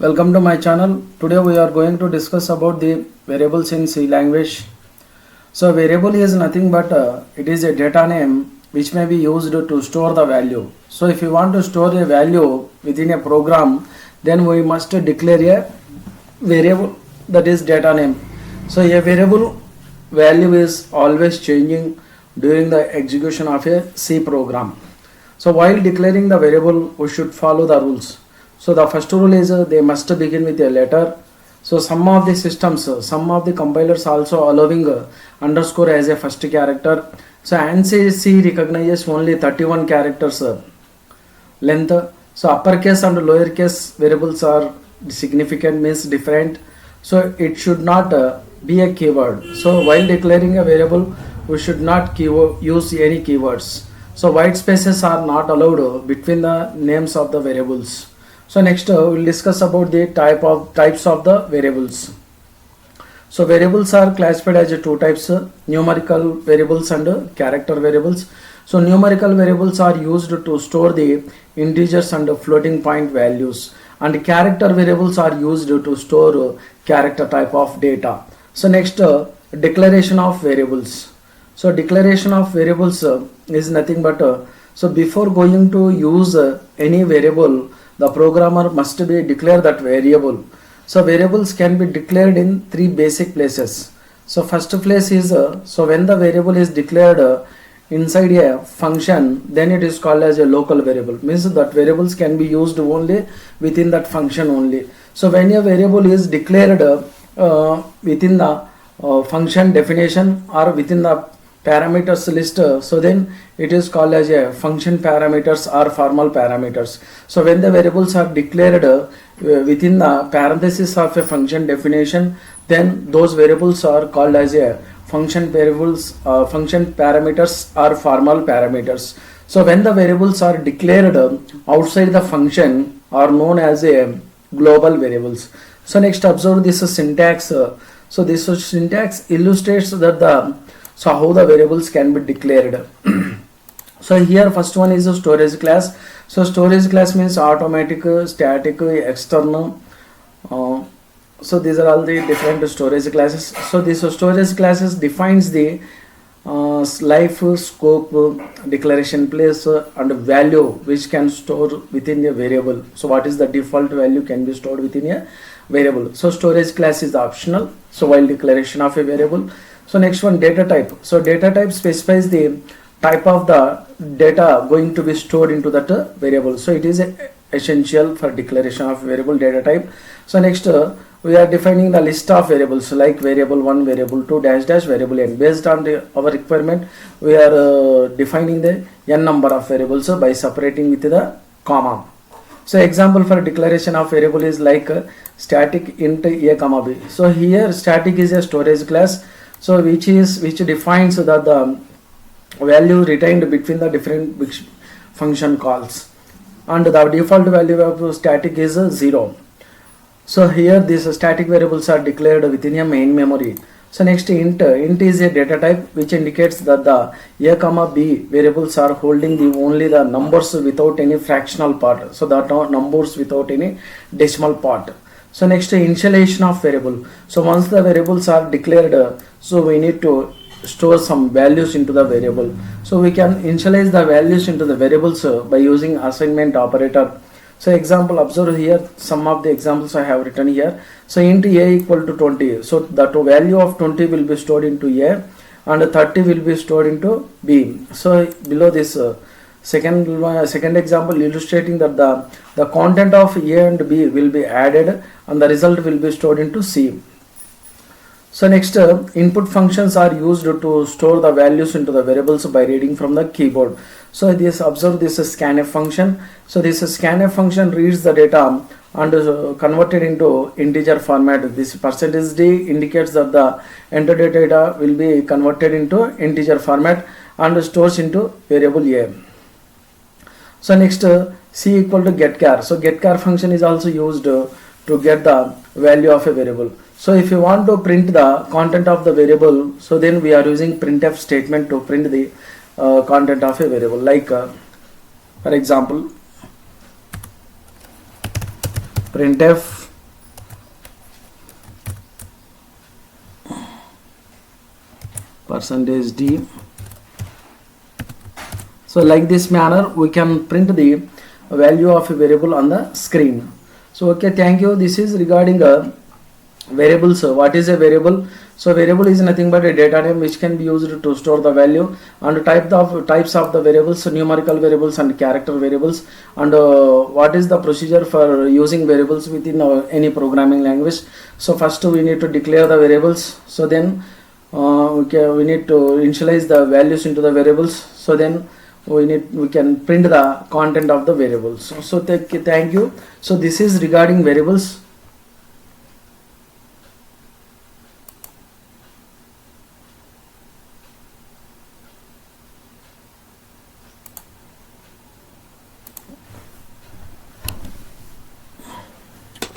Welcome to my channel. Today we are going to discuss about the variables in C language. So variable is nothing but it is a data name which may be used to store the value. So if you want to store a value within a program, then we must declare a variable, that is data name. So a variable value is always changing during the execution of a C program. So while declaring the variable, we should follow the rules. So the first rule is they must begin with a letter. So some of the systems, some of the compilers also allowing underscore as a first character. So ANSI recognizes only 31 characters length. So uppercase and lowercase variables are significant, means different. So it should not be a keyword. So while declaring a variable, we should not use any keywords. So white spaces are not allowed between the names of the variables. So next we'll discuss about the types of the variables. So variables are classified as two types, numerical variables and character variables. So numerical variables are used to store the integers and floating point values, and character variables are used to store character type of data. So next declaration of variables. So declaration of variables is nothing but so before going to use any variable, the programmer must be declare that variable. So variables can be declared in three basic places. So first place is so when the variable is declared inside a function, then it is called as a local variable, means that variables can be used only within that function only. So when a variable is declared within the function definition or within the parameters list, so then it is called as a function parameters or formal parameters. So when the variables are declared within the parenthesis of a function definition, then those variables are called as a function variables, function parameters or formal parameters. So when the variables are declared outside the function are known as a global variables. So next observe this syntax. So this syntax illustrates that so how the variables can be declared. So here first one is a storage class. So storage class means automatic, static, external. So these are all the different storage classes. So this storage classes defines the life, scope, declaration place and value which can store within a variable. So what is the default value can be stored within a variable. So storage class is optional. So while declaration of a variable. So next one, data type. So data type specifies the type of the data going to be stored into that variable. So it is essential for declaration of variable data type. So next we are defining the list of variables like variable 1, variable 2, dash dash, variable n. Based on our requirement, we are defining the n number of variables by separating with the comma. So example for declaration of variable is like static int a comma b. So here static is a storage class. So which defines that the value retained between the different function calls, and the default value of static is 0. So here these static variables are declared within a main memory. So next int is a data type which indicates that the a comma b variables are holding only the numbers without any fractional part. So the numbers without any decimal part. So next initialization of variable. So once the variables are declared, so we need to store some values into the variable. So we can initialize the values into the variables by using assignment operator. So example, observe here some of the examples I have written here. So int a equal to 20. So the value of 20 will be stored into a and 30 will be stored into b. So below this second example illustrating that the content of a and b will be added and the result will be stored into c. So next input functions are used to store the values into the variables by reading from the keyboard. So this observe this scanf function. So this scanf function reads the data and converted into integer format. This percentage d indicates that the entered data will be converted into integer format and stores into variable a. So next c equal to getchar. So getchar function is also used to get the value of a variable. So if you want to print the content of the variable, so then we are using printf statement to print the content of a variable. Like for example, printf %d. So like this manner we can print the value of a variable on the screen. So okay, thank you. This is regarding variables. What is a variable? So variable is nothing but a data name which can be used to store the value, and types of the variables, numerical variables and character variables, and what is the procedure for using variables within any programming language. So first we need to declare the variables. So then we need to initialize the values into the variables. So then we can print the content of the variables. So thank you. So this is regarding variables.